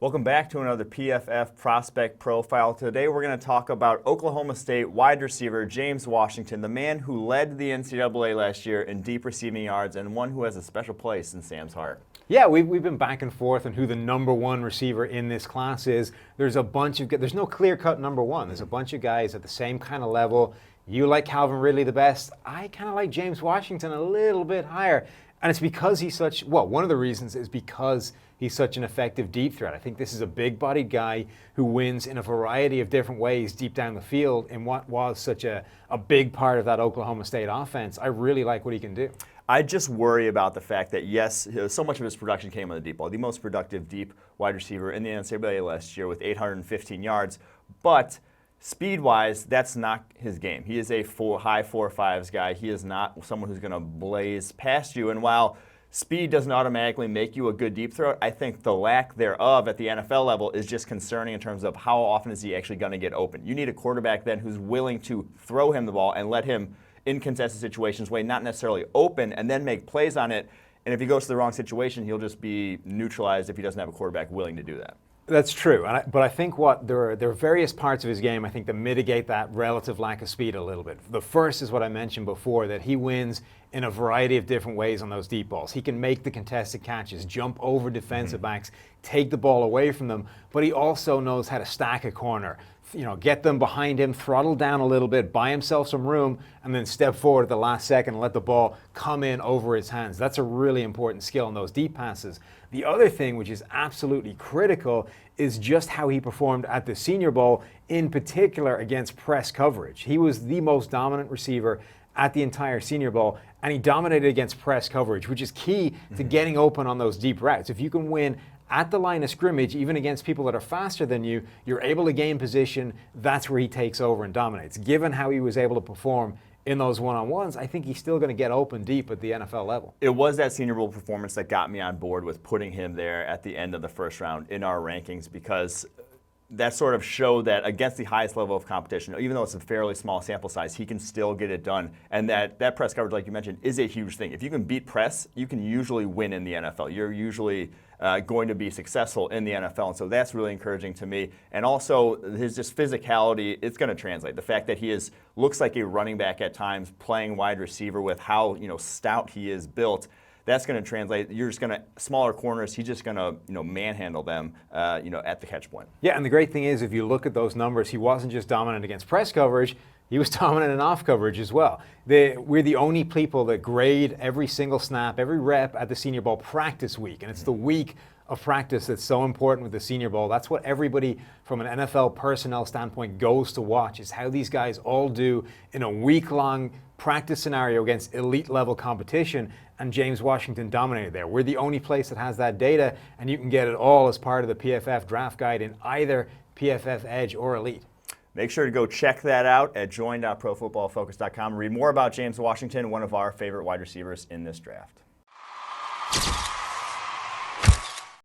Welcome back to another PFF Prospect Profile. Today we're going to talk about Oklahoma State wide receiver James Washington, the man who led the NCAA last year in deep receiving yards and one who has a special place in Sam's heart. Yeah, we've been back and forth on who the number one receiver in this class is. There's no clear-cut number one. There's a bunch of guys at the same kind of level. You like Calvin Ridley the best. I kind of like James Washington a little bit higher. And it's because he's one of the reasons is because he's such an effective deep threat. I think this is a big-bodied guy who wins in a variety of different ways deep down the field in what was such a big part of that Oklahoma State offense. I really like what he can do. I just worry about the fact that, yes, so much of his production came on the deep ball. The most productive deep wide receiver in the NCAA last year with 815 yards. But speed-wise, that's not his game. He is a high 4.5s guy. He is not someone who's going to blaze past you. And while speed doesn't automatically make you a good deep throat, I think the lack thereof at the NFL level is just concerning in terms of how often is he actually going to get open. You need a quarterback then who's willing to throw him the ball and let him in contested situations way not necessarily open and then make plays on it. And if he goes to the wrong situation, he'll just be neutralized if he doesn't have a quarterback willing to do that. That's true, but I think there are various parts of his game, I think, that mitigate that relative lack of speed a little bit. The first is what I mentioned before, that he wins in a variety of different ways on those deep balls. He can make the contested catches, jump over defensive backs, take the ball away from them, but he also knows how to stack a corner, get them behind him, throttle down a little bit, buy himself some room, and then step forward at the last second and let the ball come in over his hands. That's a really important skill in those deep passes. The other thing, which is absolutely critical, is just how he performed at the Senior Bowl, in particular against press coverage. He was the most dominant receiver at the entire Senior Bowl, and he dominated against press coverage, which is key to getting open on those deep routes. If you can win at the line of scrimmage, even against people that are faster than you, you're able to gain position. That's where he takes over and dominates. Given how he was able to perform in those one-on-ones, I think he's still going to get open deep at the NFL level. It was that Senior Bowl performance that got me on board with putting him there at the end of the first round in our rankings, because that sort of showed that against the highest level of competition, even though it's a fairly small sample size, he can still get it done. And that press coverage, like you mentioned, is a huge thing. If you can beat press, you can usually win in the NFL. You're usually going to be successful in the NFL, and so that's really encouraging to me. And also, his just physicality, it's going to translate. The fact that he looks like a running back at times, playing wide receiver with how stout he is built, that's going to translate. You're just going to smaller corners. He's just going to manhandle them, at the catch point. Yeah, and the great thing is, if you look at those numbers, he wasn't just dominant against press coverage. He was dominant in off coverage as well. We're the only people that grade every single snap, every rep at the Senior Bowl practice week, and it's the week of practice that's so important with the Senior Bowl. That's what everybody from an NFL personnel standpoint goes to watch, is how these guys all do in a week-long practice scenario against elite-level competition, and James Washington dominated there. We're the only place that has that data, and you can get it all as part of the PFF draft guide in either PFF Edge or Elite. Make sure to go check that out at join.profootballfocus.com. Read more about James Washington, one of our favorite wide receivers in this draft.